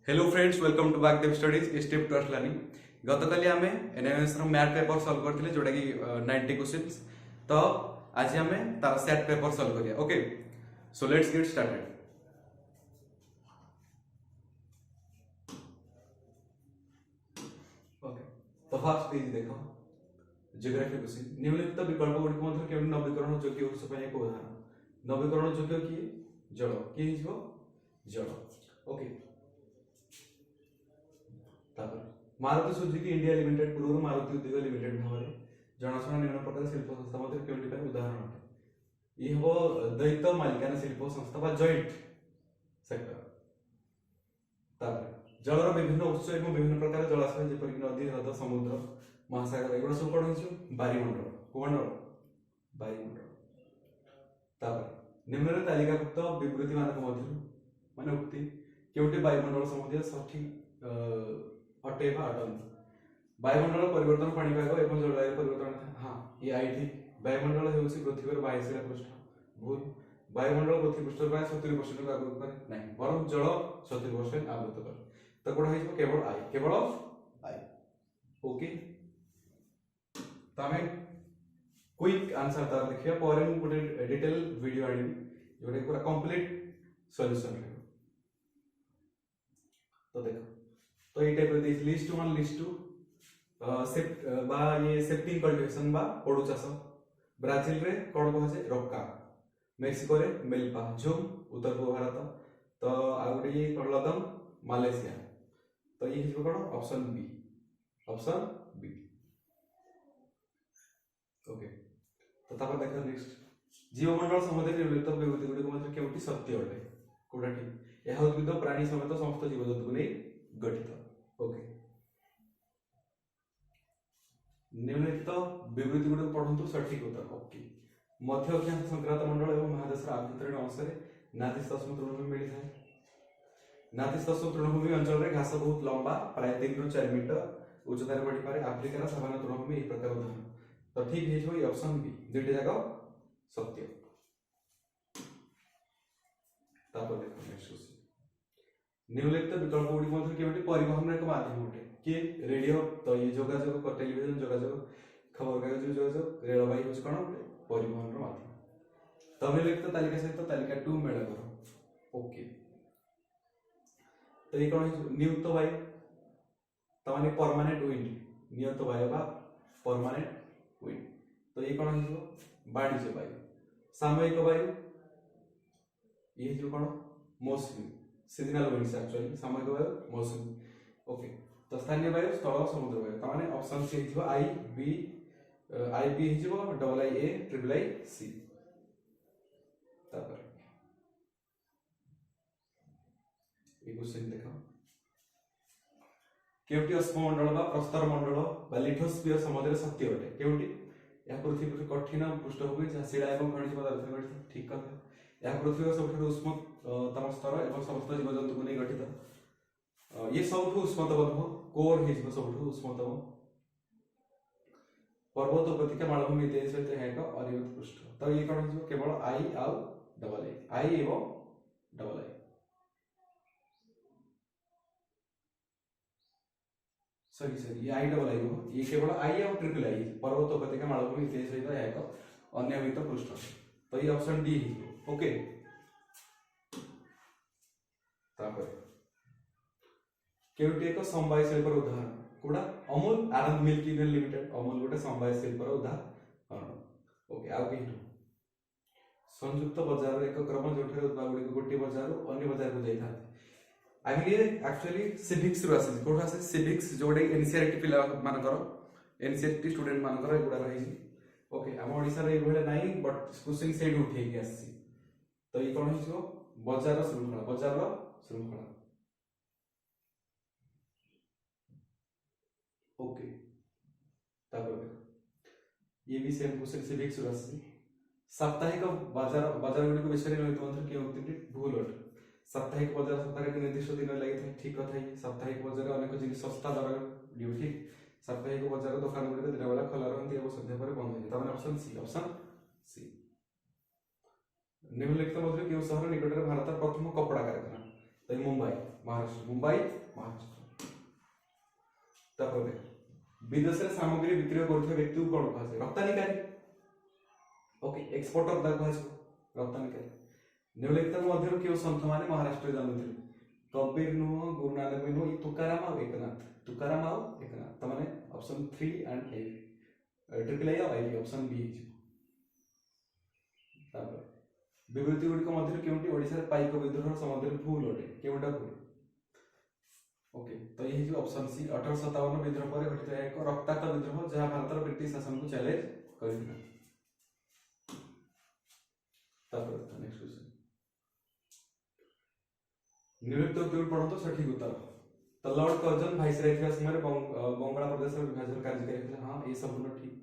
Hello friends, welcome to Bagdev studies step to learning. गतकाली आम NMS math paper solve करथिले जोटा कि 90 क्वेश्चंस। तो आज आम तार सेट पेपर सॉल्व करिया। Okay, so let's get started. Okay, तो फर्स्ट पेज देखो, जियोग्राफी क्वेश्चन। निम्नलिखित विकल्प गुड़िक मध्य केवल नवीकरण योग्य उत्स पर एक उदाहरण। नवीकरण योग्य किए जल किए हिजो जल। Okay, Maruti Suzuki India limited पूर्व मारुति उद्योग लिमिटेड भाव जनाशुना निम्न प्रकार शिल्प संस्था मध्य केउंटी उदाहरण अटे। ये हम द्वैत मालिकाना शिल्प संस्था बा जॉइंट सेक्टर। जलर विभिन्न उत्स एवं विभिन्न प्रकार जलाशय जेपरिक नदी, ह्रद, समुद्र, महासागर एगुड़ा सब कौन हो बायुमंडल कुमंडल बायुमंडल। निम्न तालिकाभुक्त विवृत्ति मानक मध्य माने उक्ति केउंटी वायुमंडल संबंधी सठिक अटे अटंती। वायुमंडल परिवर्तन पाणीपाग एवं जलवायु परिवर्तन। हाँ, ये आई ठीक। वायुमंडल होउछि पृथ्वीर 22 पृष्ठ। भूल। वायुमंडल पृथ्वी पृष्ठ प्राय 70% को आवृत करे नहीं, बरं जल 70% आवृत करे। तो कोड है केवल आई, केवल आई। ओके, तो हमें क्विक आंसर तार देखिया पर हम गोटे डिटेल वीडियो आनी जोटे पूरा कंप्लीट सॉल्यूशन रहे। तो देखो, तो ये टाइप दे लिस्ट 1 लिस्ट 2 सेफ्ट बा ये सेफ्टिंग कल्टिवेशन बा पड़ू चाष। ब्राजिल रे कोन कह जे रक्का, मेक्सिको रे मेल्पा झुम उत्तर पूर्व भारत। तो आ गोटे ये लदम मालयेशिया। तो ये हिजो कोन option B, option B. Okay, तो तापर देखो नेक्स्ट जीवमंडल संबंधी निम्नलिखित विवृत्ति गुडी मध्य केउटी सत्य अटे कोडा ठीक। यह उद्भिद प्राणी समेत समस्त जीवजंतु को नै गठित। ओके, निम्नलिखित विवृत्ति गुडी पढन्तु सठिक उत्तर। ओके, मध्य अक्षांश संक्रांत मंडल एवं महादेश आभ्यंतरीण अंश में नातिशीतोष्ण तृणभूमि मिलता है। नातिशीतोष्ण तृणभूमि अंचल में घास बहुत लंबा प्राय 3 ରୁ 4 मीटर उच्चता बढ़ी पारे। आफ्रिकार सामान्य तृणभूमि यह प्रकार उदाहरण। तो ठीक है ऑप्शन बी, दुईटा जाक सत्य। तापर देखो नेक्स्ट क्वेश्चन। निम्नलिखित विकल्प गुडी मध्य केउटी परिवहन एक माध्यम अटे कि रेडियो। तो ये जोगाजोग, टेलीविजन जोगाजोग, खबर कागज जोगाजोग, रेलवाई होछ कोन परिवहन माध्यम। तो निम्नलिखित तालिका सहित तालिका 2 मेल करो। ओके, तो ये कोन नियुक्त वायु तो माने परमानेंट विंड, नियुक्त वायु बा परमानेंट विंड। तो ये कोन हिजो वाणिज्य वायु। सामयिक वायु ये जो कोन मौसमी सीजनल विंड्स एक्चुअली सामयिक वायु मौसमी। ओके, तो स्थानीय वायु स्थल समुद्र वायु। तो माने ऑप्शन सी हिजो आई बी हिजो double I A triple I C. तापर ये क्वेश्चन देखो, केउटी अश्ममंडल बा प्रस्तर मंडल बा लिथोस्फियर समुद्र सत्य अटे केउटी। या पृथ्वी पर कठिन पृष्ठभूमि जहाँ शिला एवं खनिज पदार्थ गठित। ठीक कथा। या पृथ्वी सबठारु उष्मतम स्तर एवं समस्त जीवजंतु को नहीं गठित। ये सबठु उष्मतम कोर हिजो सबठु उष्मतम। पर्वत उपत्यका मालभूमि देश सहित है एक अनियमित पृष्ठ। तो ये कौन हिजो केवल आई आउ डबल आई एवं डबल आई। सॉरी ये आई डबल आई हो, ये केवल आई और ट्रिपल आई पर्वत उपत्यका मालभूमि देश सहित है एक अनियमित पृष्ठ। तो ये ऑप्शन डी हिजो। ओके, तापर केउटी एक समवाय शिल्पर उदाहरण कोडा अमूल आनंद मिल्क यूनियन लिमिटेड। अमूल गोटे समवाय शिल्पर उदाहरण। ओके, आउ के संयुक्त बाजार एक क्रम जो उत्पाद गुडी गोटे बाजार अन्य बाजार को जाई था। आई मीन ये एक्चुअली सिविक्स रो आसे कोठा से सिविक्स जोडे एनसीईआरटी पिला मानकर एनसीईआरटी स्टूडेंट मानकर एगुडा रही। ओके, हम ओडिसा रे एभले नाही बट क्वेश्चन सेड उठे के आसी। तो ये कोन हिजो बाजार श्रृंखला, बाजार श्रृंखला। ओके, तापर देखो ये भी सेम क्वेश्चन सिविक्स रो आसी। साप्ताहिक बाजार गुडी को विषय में मतलब के उत्तरटी भूल अटे। साप्ताहिक बाजार सप्ताह के निर्दिष्ट दिन लगी था। ठीक कथा है। साप्ताहिक बाजार अनेक जिन सस्ता दर ड्यू। ठीक, साप्ताहिक बाजार दुकान गुडी दिन बेला खोला रहती है संध्या पर बंद होती है। Option C, option C. निम्नलिखित मध्य केउ शहर निकट में भारत प्रथम कपड़ा कारखाना। तो मुंबई महाराष्ट्र। महाराष्ट्र मुंबई महाराष्ट्र। तापर देख विदेश रे सामग्री विक्रय करथि व्यक्ति को कोन कहै रप्तानिकारी। ओके एक्सपोर्टर दा कहै रप्तानिकारी। निम्नलिखित मध्य केउ संत माने महाराष्ट्र जन्मथिले कबीर नुह गुरु नानक नुह तुकाराम आ एकनाथ तुकाराम आ एकनाथ त माने option 3 and 8 triple A I option be his. तापर विवृत्ति गुडी को मध्य केउटी ओडिसा रे पाइक विद्रोह संबंध भूल अटे केउटा भूल। ओके तो ये जो ऑप्शन सी 1857 विद्रोह पर घटित एक रक्ताक्त विद्रोह जहां भारत ब्रिटिश शासन को चैलेंज करथिला। तापर नेक्स्ट क्वेश्चन निम्नलिखित उत्तर पढ़तो सठिक उत्तर। तो लॉर्ड कर्जन वाइसराय ଥିବା ସମୟରେ बंगाल प्रदेश विभाजन कार्यकारी हेतला। हां ये संपूर्ण ठीक।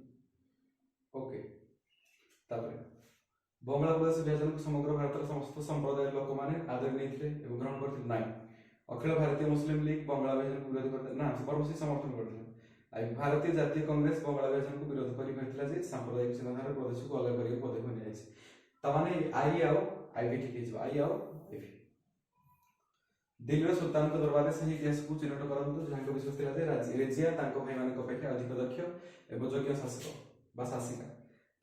ओके तापर बंगाल प्रदेश विभाजन को समग्र भारत समस्त संप्रदाय लोक माने आदर नेथिले एवं ग्रहण करथिले नाही। अखिल भारतीय मुस्लिम लीग बंगाल विभाजन को विरोध करते ना सर्वोच्च समर्थन करथिले। आई भारतीय जातीय कांग्रेस बंगाल विभाजन को विरोध करि कहथिला जे सांप्रदायिक चिन्ताधारा प्रदेश को अलग करिक पदक्षेप निया छै। त माने आई आउ आई भी ठीक है आई आउ एफ। दिल्ली सुल्तान के दरबार से इतिहास को चिन्हट करंतु जहां को विश्वास थिला जे रेजिया तांको भाई मानक अपेक्षा अधिक दक्ष एवं योग्य शासक बा शासिका।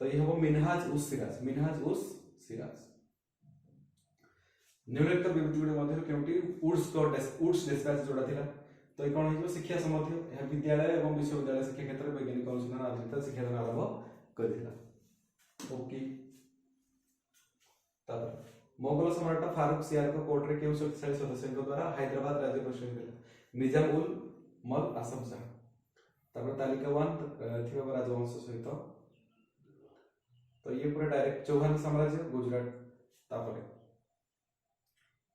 तो ये हो मिनहाज उस सिराज मिनहाज उस सिराज। निम्नलिखित विवृत्ति गुडी मध्य केउटी वुड्स डिस्पैच जोड़ा थिला। तो ये कोन हिजो शिक्षा संबंधी यह विद्यालय एवं विश्वविद्यालय शिक्षा क्षेत्र में वैज्ञानिक अनुसंधान आधारित शिक्षा दान आरंभ करथिला। ओके तापर मोगल सम्राट फारूक सियार को कोर्ट रे केउ शक्तिशाली सदस्य द्वारा हैदराबाद राज्य प्रश्न दिला निजाम उल मल आसम शाह। तापर तालिका 1 थिबा राजवंश सहित तो ये पूरा डायरेक्ट चौहान साम्राज्य गुजरात। तापर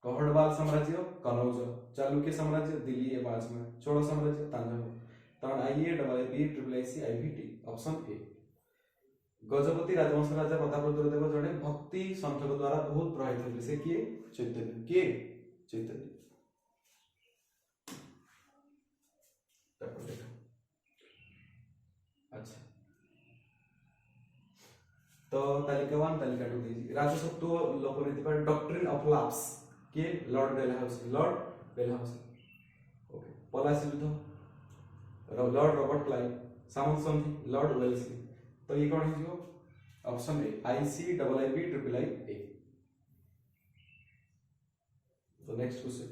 कहड़वाल साम्राज्य कनौज चालुक्य साम्राज्य दिल्ली एवं अजमेर चोल साम्राज्य तांजावुर। तरण I A double B triple I C I भी टी ऑप्शन ए। गजपति राजवंश राजा प्रतापरुद्र देव जड़े भक्ति संत द्वारा बहुत प्रभावित होते से किए चैतन्य। अच्छा तो तालिका 1 तालिका 2 दी राजसत्व लोकनीति पर डॉक्ट्रिन ऑफ लैप्स के लॉर्ड डेलहाउसी। ओके पलासी युद्ध लॉर्ड रॉबर्ट क्लाइव सामंत संधि लॉर्ड वेल्सली। तो ये कौन है option A I C double I B triple I A. तो नेक्स्ट क्वेश्चन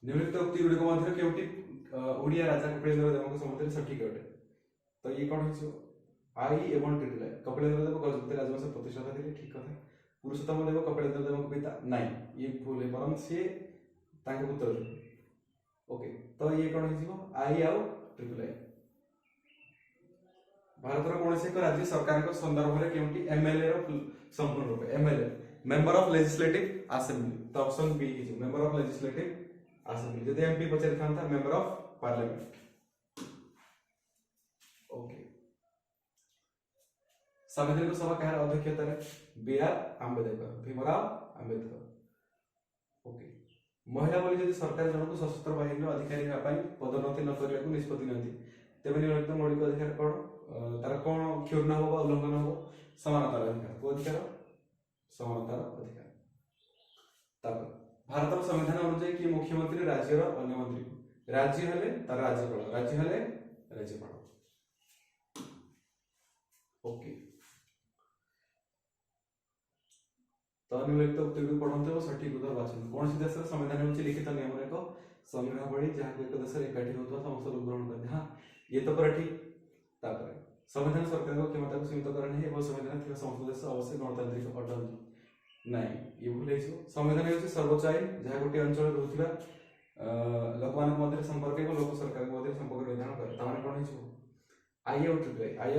निम्नलिखित उक्ति गुडी को मध्य केउटी ओडिया राजा कपिलेन्द्र देव को संबंध सठिक अटे। तो ये कौन है आई एवं ट्रिपल आई कपिलेन्द्र देव गजपति राजवंश प्रतिष्ठाता थे ठीक कथा। पुरुषोत्तम देव कपिलेन्द्र देव को पिता नहीं ये भूल है परम से तांके पुत्र थे। ओके तो ये कौन है आई आउ ट्रिपल आई। भारत रो कोनसे एक राज्य सरकार को संदर्भ रे केउटी एमएलए रो संपूर्ण रूप MLA member of legislative assembly. तो option B is member of legislative assembly. जदि एमपी पचर था मेंबर ऑफ पार्लियामेंट। ओके संविधान सभा कहार अध्यक्षता रे बीआर आंबेडकर भीमराव आंबेडकर। ओके महिला बोली जदि सरकार जन को सशस्त्र बाहिनी अधिकारी पई पदोन्नति न करिया को निष्पत्ति नथि तेबे निम्नलिखित मौलिक अधिकार कोन तार कोन क्षुण्ण हो उल्लंघन हो समानतार अधिकार को अधिकार समानतार अधिकार। तापर भारत संविधान अनुसार कि मुख्यमंत्री राज्य रो अन्य मंत्री राज्य हले तार राज्यपाल राज्य हले राज्यपाल। ओके तो निम्नलिखित उक्ति पढ़ते सठिक उत्तर बाछन कौन सी देश संविधान होची लिखित नियम रे को संग्रहावली जहां एक देश एकाठी होता समस्त लोग ग्रहण करते। हां ये तो पर ठीक। तापर संविधान सरकार को क्षमता को सीमित करने है एवं संविधान थिबा समस्त देश अवश्य गणतांत्रिक अटल नहीं ये भूल है। संविधान होची सर्वोच्च आईन जहां गोटे अंचल रहउथिबा लोक मान मध्य संपर्क एवं लोक सरकार मध्य संपर्क निर्धारण करे। तामाने कोन हिजो आई आउट ट्रिपल आई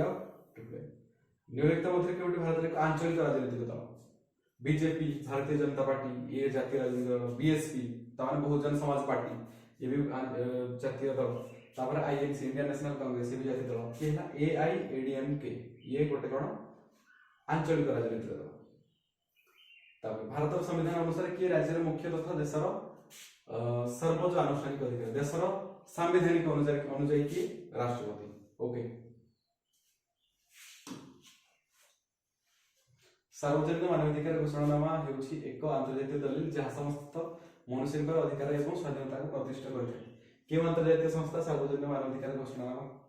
निम्नलिखित मध्य केउटी भारत रे आंचलिक राजनीतिक दल बीजेपी भारतीय जनता पार्टी ये जातीय राजनीतिक दल बीएसपी तामाने बहुजन समाज पार्टी ये भी जातीय दल। तापर आईएनसी इंडियन नेशनल कांग्रेस ये भी जातीय दल के है एआईएडीएमके ये गोटे कोन आंचलिक राजनीतिक दल। तापर भारत संविधान अनुसार के राज्य मुख्य तथा देशर सर्वोच्च आनुष्ठानिक अधिकारी देशर संवैधानिक अनुଯାयी की राष्ट्रपति। ओके सार्वजनिक मानवाधिकार घोषणानामा हेउछि एक अंतर्जातीय दलिल जहाँ समस्त मनुष्य अधिकार एवं स्वाधीनता को प्रतिष्ठा करते कि अंतर्जातीय संस्था सार्वजनिक मानवाधिकार घोषणा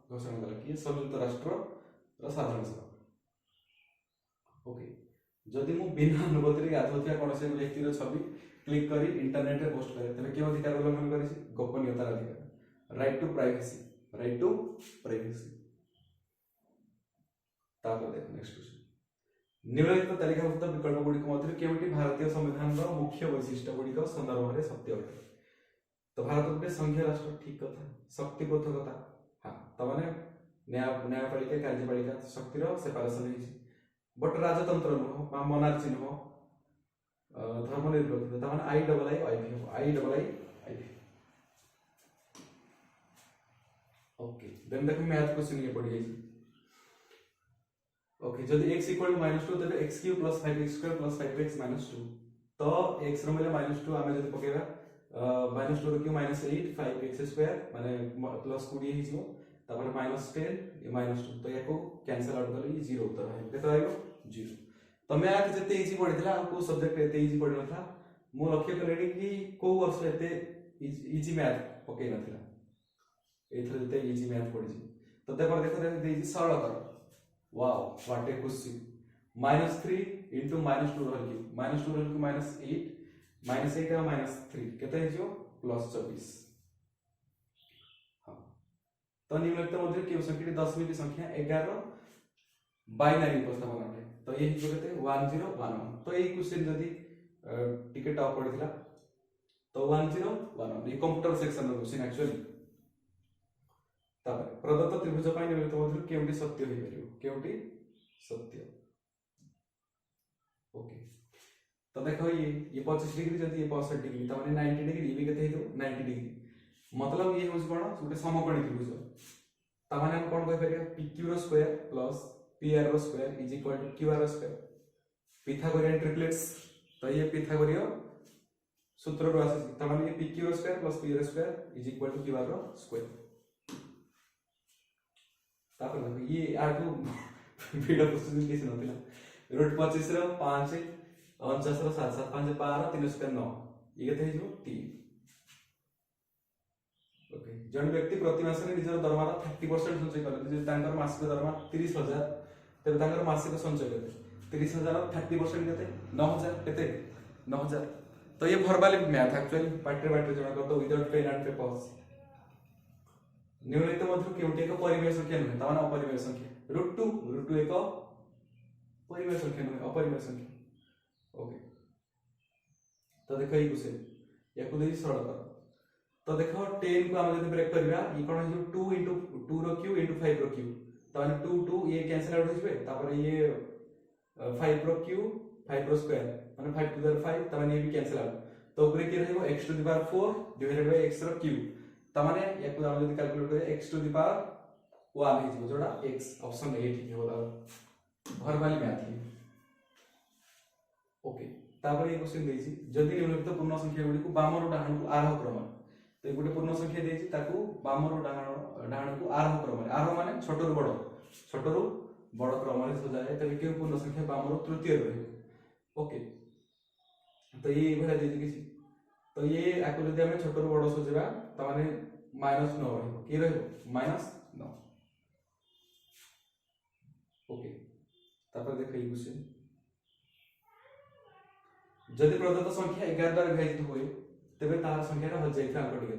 कला कि संयुक्त राष्ट्र साधारण सभा। ओके जदि मु बिना अनुमति गाधुआ कौन से व्यक्तिर छवि क्लिक करी इंटरनेट रे पोस्ट करे तबे के अधिकार उल्लंघन करिछि गोपनीयतार अधिकार राइट टू प्राइवेसी तापर देखो नेक्स्ट क्वेश्चन निम्नलिखित तालिकाभुक्त विकल्प गुडी मध्य केउटी भारतीय संविधान रो मुख्य वैशिष्ट्य गुडी को संदर्भ रे सत्य अटे तो भारत गोटे संघीय राष्ट्र ठीक कथा शक्ति पृथकता हां त माने न्यायपालिका कार्यपालिका शक्तिर सेपरेशन हिछि बट राजतंत्र नुह मोनार्ची नुह धर्मनिरपेक्षता माने IIIV ओके देन देखो मैथ क्वेश्चन ये पड़ी जाई ओके जदि x -2 तबे x³ + 5x² + 5x - 2 तो x रो मूल्य -2 आमे जदि पकेबा -2 रो क्यू -8 5x² माने +20 हि जिवो तापर -10 ये -2 तो याको कैंसिल आउट करले 0 उत्तर है केते आइबो 0 तो मैथ जते इजी पढितला को सब्जेक्ट एते इजी पढि नथा मो लक्ष्य करेडी कि को वर्ष एते इजी मैथ पके नथिला एथरे जते इजी मैथ पढि तो देपर देखो देजी सरल कर वाओ व्हाट ए क्वेश्चन -3 * -2 रहल की -2 रहल की -8 -8 और -3 केते हे जो +24 हां तो निम्नलिखित मध्य केउ संख्याटी दशमिक संख्या 11 बाइनरी उपस्थापन अटे तो ये जो केते 1011 तो ये क्वेश्चन जदी टिके टॉप पड़िथिला तो 1011 ये कंप्यूटर सेक्शन रो क्वेश्चन एक्चुअली तापर प्रदत्त त्रिभुज पाई निम्नलिखित मध्य केउटी सत्य होई परियो केउटी सत्य ओके तो देखो ये 25 डिग्री जदी ये 65 डिग्री त माने 90 डिग्री भी केते हेतो 90 डिग्री मतलब ये होस कोन गोटे समकोणी त्रिभुज त माने हम कोन कहि परिया PQ रो स्क्वायर प्लस PR रो square is equal to QR रो स्क्वायर पिथागोरियन ट्रिप्लेट्स तो ये पिथागोरीय सूत्र रो आसी त माने ये PQ रो स्क्वायर प्लस PR रो square is equal to QR रो स्क्वायर तापर देखो ये आटू वीडियो क्वेश्चन किसी नथिला √25 रो 5 49 रो 7 7 5 12 3 स्क्वायर 9 ये केते हिजो 3 ओके जन व्यक्ति प्रति मास रे निजर दरमार 30% संचय करे जे तांकर मासिक दरमा 30000 तबे तांकर मासिक संचय केते 30000 30% केते 9000 केते 9000 तो ये वर्बल मैथ एक्चुअली पाठ्य जणा करतो विदाउट पेन एंड पेपर्स निम्नलिखित मध्य केउटी एक परिमेय संख्या नुहे ताने अपरिमेय संख्या √2 एक परिमेय संख्या नुहे अपरिमेय संख्या ओके तो देखो ये क्वेश्चन याको देई सरल कर तो देखो 10 को हम जदी ब्रेक करबा ई कोन है 2 * 2 रो क्यू * 5 रो क्यू ताने 2 2 ये कैंसिल आउट हो जबे तापर ये 5 रो क्यू 5 रो स्क्वायर माने 5 टू द 5 ताने ये भी कैंसिल आउट तो ऊपर के रहबो x to the power 4 divided by x रो क्यू तमाने याको हम जदी कैलकुलेट करे x टू द पावर 1 हे जिवो जोडा x ऑप्शन ए ठीक होला वर्बल मैथ ही ओके तापर ये क्वेश्चन देछि जदी निम्नलिखित पूर्ण संख्या गुडी को बाम रो डाहाण को आरोह क्रम तो गोटे पूर्ण संख्या देछि ताकू बाम रो डाहाण को आरोह क्रम आरोह माने छोट रो बड़ क्रम रे सजाए तबे के पूर्ण संख्या बाम रो तृतीय रहबो ओके तो ये भला देछि किछि तो ये आको जदी हम छोट रो बड़ सजेबा त माने -9 रहबो की रहबो -9 ओके तापर देखै क्वेश्चन जदि प्रदत्त संख्या 11 द्वारा विभाजित होए तबे तार संख्या रा हो जाय था अंक टिके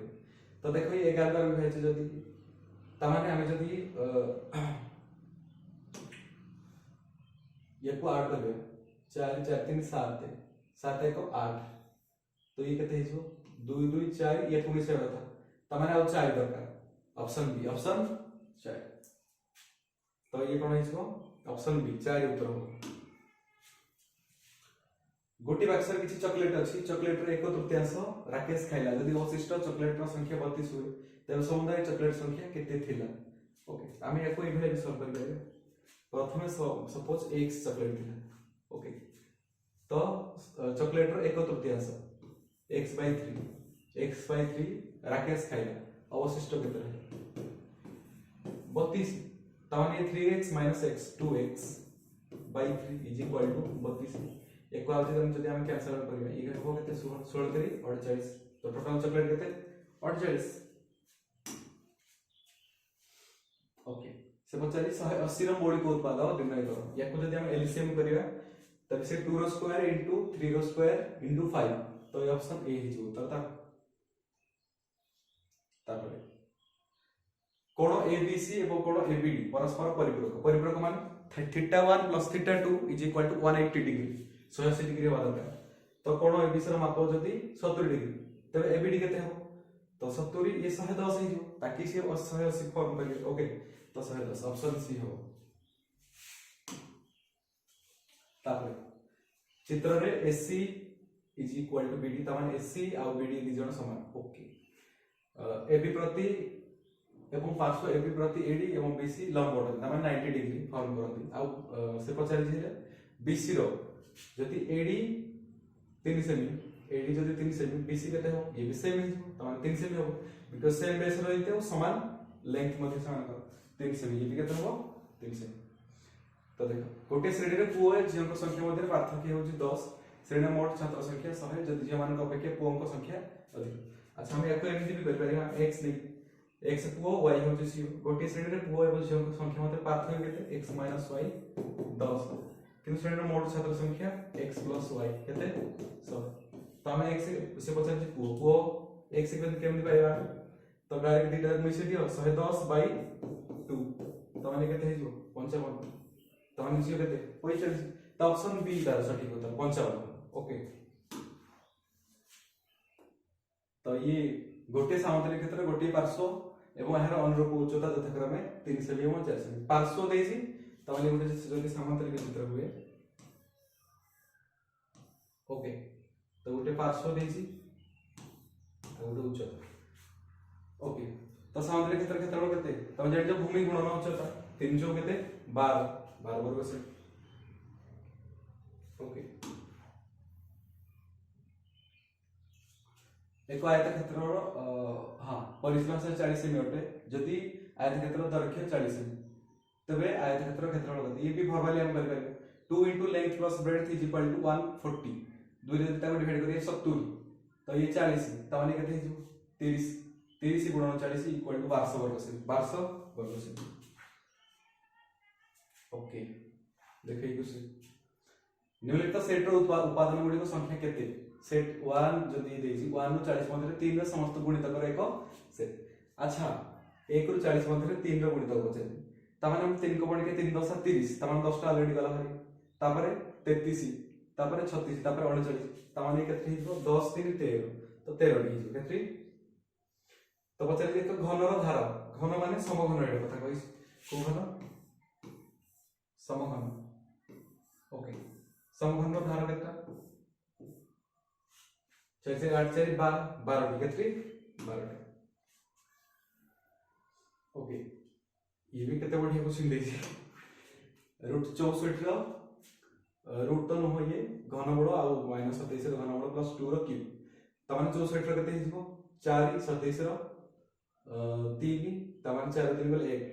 तो देखो ये 11 द्वारा विभाजित जदि त माने हम जदि याको 8 देबे 4 4 3 7 7 1 8 तो ये केते हिजो 2 2 4 ये पुनी से होता त माने आ 4 दरकार ऑप्शन बी ऑप्शन 4 तो ये कोन हिजो ऑप्शन बी 4 उत्तर हो गोटी बक्सर किछि चॉकलेट अछि चॉकलेट रे 1/3 राकेश खाइला जदि अवशिष्ट चॉकलेट रो संख्या 32 होय तबे समुदाय चॉकलेट संख्या केते थिला ओके आमे एको इभले भी सॉल्व करि प्रथमे सपोज x चॉकलेट थिला ओके तो चॉकलेट रो 1/3 x/3 राकेश खाइला अवशिष्ट केते रहे 32 ताने 3x - x 2x/3 = 32 एक आउट जदि हम कैंसल करिया ये हो केते 16 3 48 तो टोटल चॉकलेट केते 48 ओके से पचारी 180 रो मौलिक उत्पाद निर्णय करो याको जदि हम एलसीएम करिया तब से 2 रो स्क्वायर इनटू 3 रो स्क्वायर इनटू 5 तो ये ऑप्शन ए ही जो ता तापर कोण एबीसी एवं कोण एबीडी परस्पर परिपूरक परिपूरक मान θ1 + θ2 = 180 डिग्री 180 डिग्री होवा दरकार तो कोण एबीसी रो माप जदी 70 डिग्री तबे एबीडी केते हो तो 70 ये 110 ही जो ताकि से 180 फॉर्म करिए ओके तो 110 ऑप्शन सी हो तापर चित्र रे एसी = बीडी तमान एसी आ बीडी दि जण समान ओके एबी प्रति एवं पार्श्व एबी प्रति एडी एवं बीसी लंब होते तमान 90 डिग्री फॉर्म करती आ से पचारि जे बीसी रो जति एडी 3 सेमी एडी जति 3 सेमी बीसी केते हो ये भी सेम ही तमान 3 सेमी हो बिकॉज़ सेम बेस रहते हो समान लेंथ मध्ये समान कर 3 सेमी ये भी केते हो 3 सेमी तो देखो गोटे श्रेणी रे पुओ झियो संख्या मध्ये पार्थक्य होची 10 श्रेणी मोट छात्र संख्या 100 जति झियो मान अपेक्षा पुओ संख्या अधिक अच्छा हम याको एमती भी कर परिया x नहीं x पुओ y होची सी गोटे श्रेणी रे पुओ एवं झियो संख्या मध्ये पार्थक्य केते x - y 10 किंतु श्रेणी रे मोट छात्र संख्या x + y केते 100 तो हम x से पचार पुओ x केमती पाइबा तो डायरेक्ट दिटा मिसे दियो 110/2 तो माने केते हिजो 55 तो माने जियो केते 45 तो ऑप्शन बी तार सटीक उत्तर 55 ओके तो ये गोटे सामांतरिक क्षेत्र गोटे पार्श्व एवं एहार अनुरूप उच्चता यथाक्रमे 3 सेमी और 4 सेमी पार्श्व देछि तो माने गोटे जदि सामांतरिक क्षेत्र हुए ओके तो गोटे पार्श्व देछि और गोटे उच्चता ओके तो सामांतरिक क्षेत्र क्षेत्रफल केते तमे जानि जो भूमि गुणन उच्चता 3 जो केते 12 वर्ग सेमी ओके एक आयत क्षेत्र हां परिसीमा से 40 सेमी अटे जदि आयत क्षेत्र दैर्घ्य 40 सेमी तबे आयत क्षेत्र क्षेत्रफल केते ये भी फॉर्मली हम कर पारे 2 * लेंथ + ब्रेड्थ = 140 दुई जदि ताको डिवाइड करिए 70 तो ये 40 त माने केते हिजो 30 30 × 40 = 1200 वर्ग सेमी 1200 वर्ग सेमी ओके देखै कुछ निम्नलिखित सेट रो उपादान गुडी को संख्या केते सेट 1 जदी देजी 1 ରୁ 40 मध्ये 3 ର समस्त गुणितकर एक सेट अच्छा 1 ରୁ 40 मध्ये 3 ର गुणितक होचे त माने हम 3 को बण के 3 10 30 त माने 10 टा ऑलरेडी गला हरी तापरे 33 तापरे 36 तापरे 39 त माने केते हिजो 10 3 13 तो 13 डी हिजो केते तो पछे जे तो घन रो धार घन माने समघन रे कथा कहि को घन समघन ओके समघन रो धार केता 4 से 8 4 12 12 केते 12 ओके ये भी केते बढ़िया क्वेश्चन देछि √64 रो रूट तो न हो ये घन बड़ आ -27 रो घन बड़ प्लस 2 रो क्यूब त माने 64 रो केते हिजो 4 27 रो 3 त माने 4 3 गले 1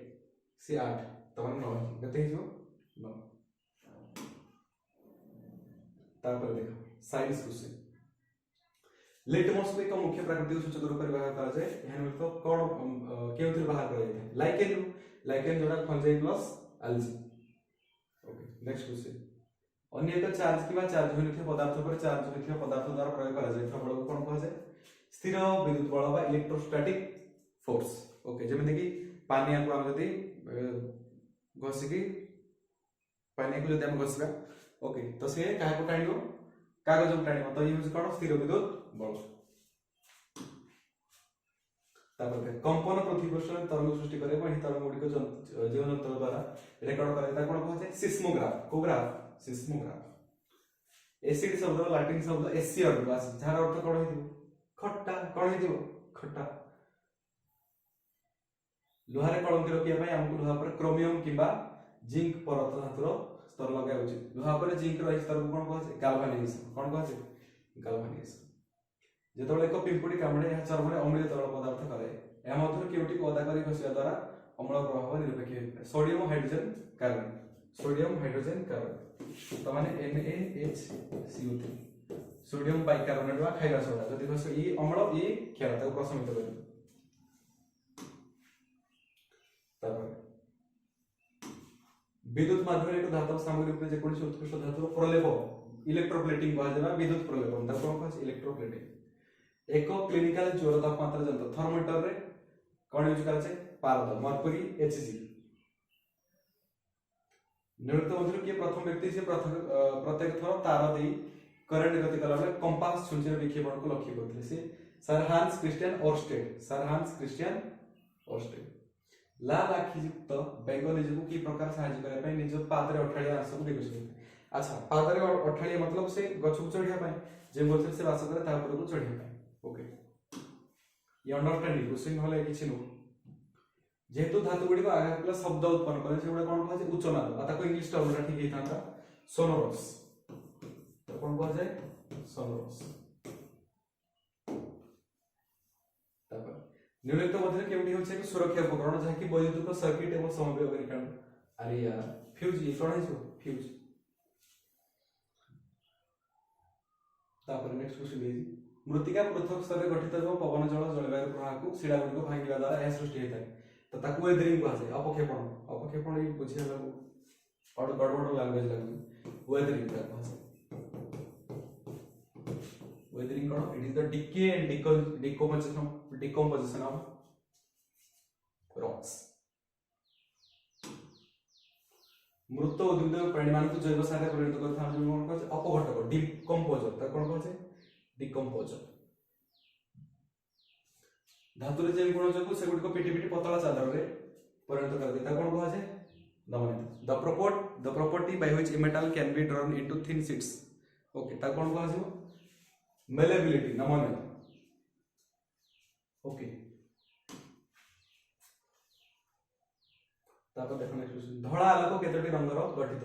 से 8 त माने 9 केते हिजो 9 तापर देखो साइंस क्वेश्चन लेटमस को एक मुख्य प्राकृतिक सूचक रूप में व्यवहार करा जाए यहां तो कोन केउथि बाहर करा जाय लाइकेन जोड़ा fungi plus algae okay next question अन्य एक चार्ज किबा चार्ज होनिथिया पदार्थ पर चार्ज होनिथिया पदार्थ द्वारा प्रयोग करा जाय प्रबल को कोन कहा जाय स्थिर विद्युत बल बा इलेक्ट्रोस्टैटिक फोर्स ओके जेमे कि पानी को हम जदी घसी की पानी को जदी हम घसबा ओके तो से काहे को टाणियो कागज को टाणियो तो यूज कोन स्थिर विद्युत बल तापर कंपन पृथ्वी पृष्ठ में तरंग सृष्टि करे वही तरंग गुडी को जीवन यंत्र द्वारा रेकॉर्ड करे ता कोन कहा जाय सिस्मोग्राफ को ग्राफ सिस्मोग्राफ एसिड शब्द लैटिन शब्द एसियर बास जार अर्थ कोन हेतिबो खट्टा कोन हेतिबो खट्टा लोहारे कलंकी रखिया पय हमकु लोहा पर क्रोमियम किबा जिंक परत धातुर स्तर लगाय उचित लोहा पर जिंक रही स्तर को कोन कहा जाय गाल्वानाइजेशन कोन कहा जाय गाल्वानाइजेशन जेतबेले एक पिंपुडी कामड़े या चर्मरे अम्लीय तरल पदार्थ करे या मधुर केउटी को अदा करी घसिया द्वारा अम्ल प्रभाव निरपेक्ष sodium hydrogen carbon sodium hydrogen carbon तो माने NaHCO3 सोडियम बाइकार्बोनेट वा खाइबा सोडा जदि कहस ई अम्ल ई क्षार ताको प्रशमित करियो तापर विद्युत माध्यम एक धातु सामग्री ऊपर जे कोनसी उत्कृष्ट धातु प्रलेप इलेक्ट्रोप्लेटिंग कहा जाबा विद्युत प्रलेपन ताको कहस इलेक्ट्रोप्लेटिंग एक क्लिनिकल ज्वर तापमात्रा यंत्र थर्मोमीटर रे कोन यूज कराछे पारद मर्क्यूरी Hg निरुक्त मध्य के प्रथम व्यक्ति से प्रत्येक थर तार दे करंट गति कला बेले कंपास छुंचीर विक्षेपण को लक्ष्य करथिले से सर हांस क्रिस्टियन ओरस्टेड लाल आखि युक्त बेंग निजको की प्रकार सहायता करे पय निज पादरे अठाळी अंश को विकसित अच्छा पादरे अठाळी मतलब से गछ को चढ़िया पय जे गछ से वास करे ता ऊपर को चढ़िया पय ओके ये अंडरस्टैंडिंग क्वेश्चन होले किछि नो जेहेतु धातु गुडी को आघात कला शब्द उत्पन्न करे से गुडा कोन कहै छै उच्चनाद आ ताको इंग्लिश टर्म रा ठीक हेतांता सोनोरस तो कोन कहै छै सोनोरस तापर निम्नलिखित मध्य केउटी होछै कि सुरक्षा उपकरण जहा कि वैद्युतिक सर्किट एवं समन्वय अग्निकांड अरे यार फ्यूज ये कोन है फ्यूज तापर नेक्स्ट क्वेश्चन देजी मृत्तिका पृथक स्तरे गठित एवं पवन जल जलवायु प्रवाह को शिला गुडी को भांगिबा द्वारा यह सृष्टि हेतै तो ताकू वेदरिंग कहा जाए अपक्षेपण ये बुझिया लागू और गड़बड़ लैंग्वेज लागू वेदरिंग का कहा जाए weathering cone it is the decay and decomposition of rocks मृत उद्भिद प्राणी मान को जैव सार परिणत करथा हम कोन कहै छै अपघटक डिकम्पोजर त कोन कहै छै डिकम्पोजर धातु रे जे गुण जको से गुड को पिटी पतला चादर रे परिणत कर देता कोन कहै छै नमन the property by which a metal can be drawn into thin sheets okay ता कोन कहै छै malleability नमन ओके तापर देखो नेक्स्ट धड़ा आलोक केतोटी रंगर गठित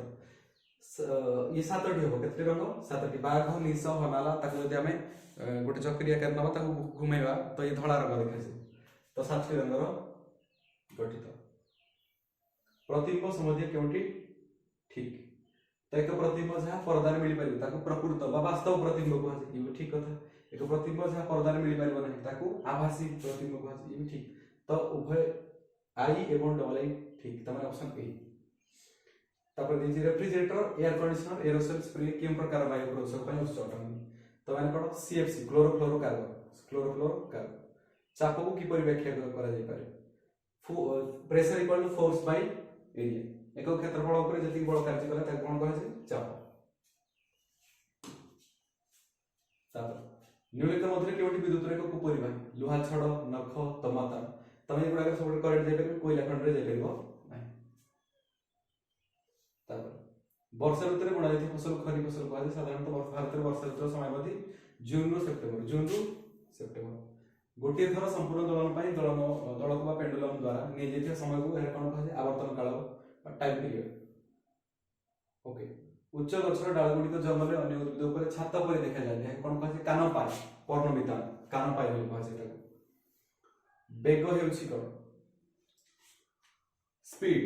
ये सातटी हो केतोटी रंग सातटी बाघ निस हनाला ताको जदि हमें गोटे चक्रिया कर नबा ताको घुमेबा तो ये धड़ा रंग देखै छै तो सातटी रंगर गठित प्रतिबिंब समझे केउटी ठीक तो एक प्रतिबिंब जहा पर्दा रे मिली पारि ताको प्रकृत बा वास्तव प्रतिबिंब कहै छै ये ठीक कथा एक प्रतिबिंब जहा पर्दा रे मिली पारिबो नहीं ताको आभासी प्रतिबिंब कहै छै ये ठीक तो उभय आई एवं डबल आई ठीक तमरे ऑप्शन ए तापर दिजी refrigerator air conditioner aerosol spray केम प्रकार वायु प्रदूषण पय उत्स अटन तो माने कोन सीएफसी क्लोरोफ्लोरोकार्बन चाप को की व्याख्या करा जाय पारे pressure equal to force by area एक क्षेत्रफल ऊपर जति बल कार्य करे ताको कोन कहै छै चाप तापर निम्नलिखित मध्य केउटी विद्युत रेखा को परिवाह लोहा छड़ नख तमाता तमे गुडा सब करंट जाय परबे कोयला खंड रे जाय परबो नाही तापर वर्षा ऋतु रे बुणा जाय फसल खरीफ फसल कहै छै साधारणतः भारत रे वर्षा ऋतु समयवधि जून रो सेप्टेम्बर गोटे थर संपूर्ण दोलन पई दोलक बा पेंडुलम द्वारा ने जेते समय को एरा कोन कहै छै आवर्तन काल टाइम पीरियड ओके उच्च गछर डाल गुडी को जंगल अन्य उद्भिद ऊपर छात पर देखा जाय है कोन कहै छै कानपाई पर्णवितान कानपाई बोली कहै छै एटा बेग हेउछि कोन स्पीड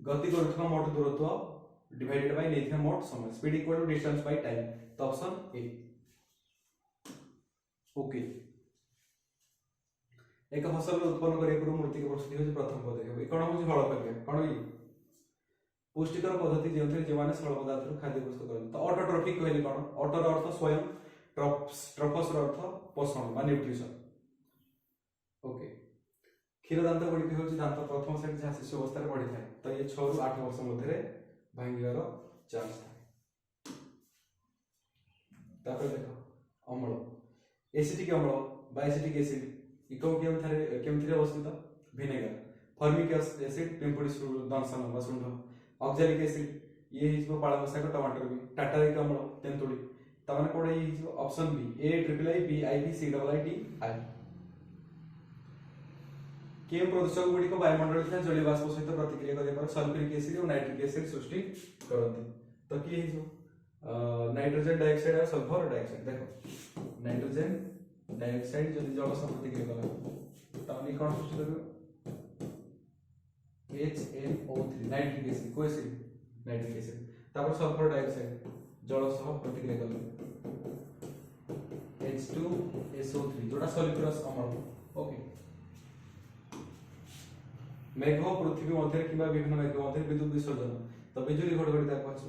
गति करूथवा मोट दूरत्व डिवाइडेड बाय नेथ्या मोट समय speed equal to distance by time तो ऑप्शन ए ओके एक फसल उत्पन्न करे पूर्व मृत्तिका प्रस्तुति होछि प्रथम पदक्षेप ए कोन होछि हळ प्रक्रिया कोन ई पुष्टिकर पद्धति जेउथे जे माने सरल पदार्थ खाद्य प्रस्तुत करन तो ऑटोट्रॉफिक कहले कोन ऑटोर अर्थ स्वयं ट्रफस अर्थ पोषण मा न्यूट्रिशन ओके क्षीरदांत गुडी होछि दांत प्रथम सेट जहा शिशु अवस्था रे बढ़ी थाए तो ये 6 ରୁ 8 वर्ष मध्ये रे भांगिवार चांस थाए तापर देखो अम्ल एसिटिक अम्ल बा एसिटिक एसिड इको केमथिरे अवस्थित विनेगर फॉर्मिक एसिड पिंपड़ी दंशन वा सुंढ ऑक्सैलिक एसिड ये हिजबो पाळंग साग टमाटर भी टाटारिक अम्ल तेंतुली तमाने कोडे हिजबो option B A triple I B I B C double I T I केम प्रदूषक गुडी को वायुमंडल में जलीय वाष्प सहित प्रतिक्रिया करे पर सल्फ्यूरिक एसिड और नाइट्रिक एसिड सृष्टि करते तो की हिजबो नाइट्रोजन डाइऑक्साइड और सल्फर डाइऑक्साइड देखो नाइट्रोजन डाइऑक्साइड जदि जल सह प्रतिक्रिया कला तनी कोन सृष्टि करबो HNO3 नाइट्रिक एसिड को एसिड नाइट्रिक एसिड तापर सल्फर डाइऑक्साइड जल सह प्रतिक्रिया कले H2SO3 जोटा सल्फ्यूरस अम्ल ओके मेघ पृथ्वी मध्य किंवा विभिन्न मेघ मध्य विद्युत विसर्जन तो बिजुली घड़घड़ी ताको आसो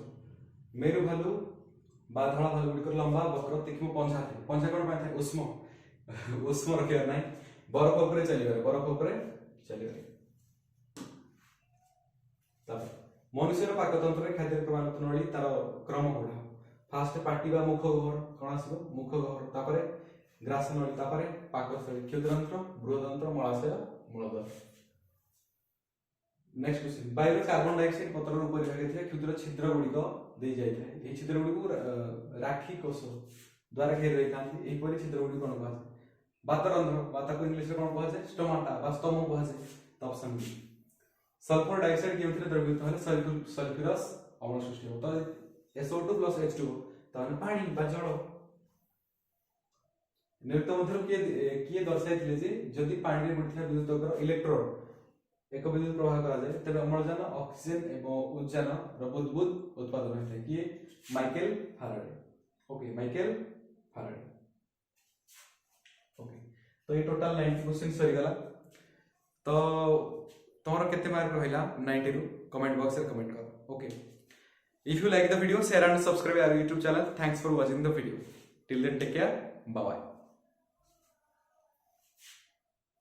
मेरु भालू बाधला भालू गुड़िकर लंबा वक्र तीक्ष्ण पंजा थे पंजा कोन पाए थे उष्म उष्म रखिया नाही बरफ ऊपर चलिबे तब मनुष्य पाकतंत्र खाद्य प्रमाणित नली तार क्रम कोठा फास्ट पाटी बा मुख गहर कोन आसीबो मुख गहर तापरे ग्रास नली तापरे पाकस्थली क्षुद्रतंत्र बृहदंत्र मलाशय मूलद्वार नेक्स्ट क्वेश्चन वायु कार्बन डाइऑक्साइड पत्र ऊपर भागे क्षुद्र छिद्र गुड़िक दे जाय थाए ए छिद्र गुड़िक राखी कोष द्वारा घेर रही थांती एही परि छिद्र गुड़िक कोन कहै वातरंध्र वाता को इंग्लिश रे कोन कहै स्टोमाटा वा स्तोम कहै त ऑप्शन बी सल्फर डाइऑक्साइड केउथिरे द्रवीभूत हेले सल्फ्यूरस अम्ल सृष्टि हो त SO2 + H2 ताने पानी बा जल निरुक्त मध्यरु किए दर्शाइथिले जे जदि पानी रे बुडथिया विद्युतकर इलेक्ट्रोड एक विद्युत प्रवाह करा जाए तबे अम्लजान ऑक्सीजन एवं उद्जान र बुदबुद उत्पादन होता है कि Michael Faraday okay Michael Faraday okay तो ये टोटल 90 क्वेश्चन सरी गला तो तोर केते मार्क रहिला 90 रु कमेंट बॉक्स रे कमेंट कर okay if you like the video share and subscribe our YouTube channel thanks for watching the video till then take care bye bye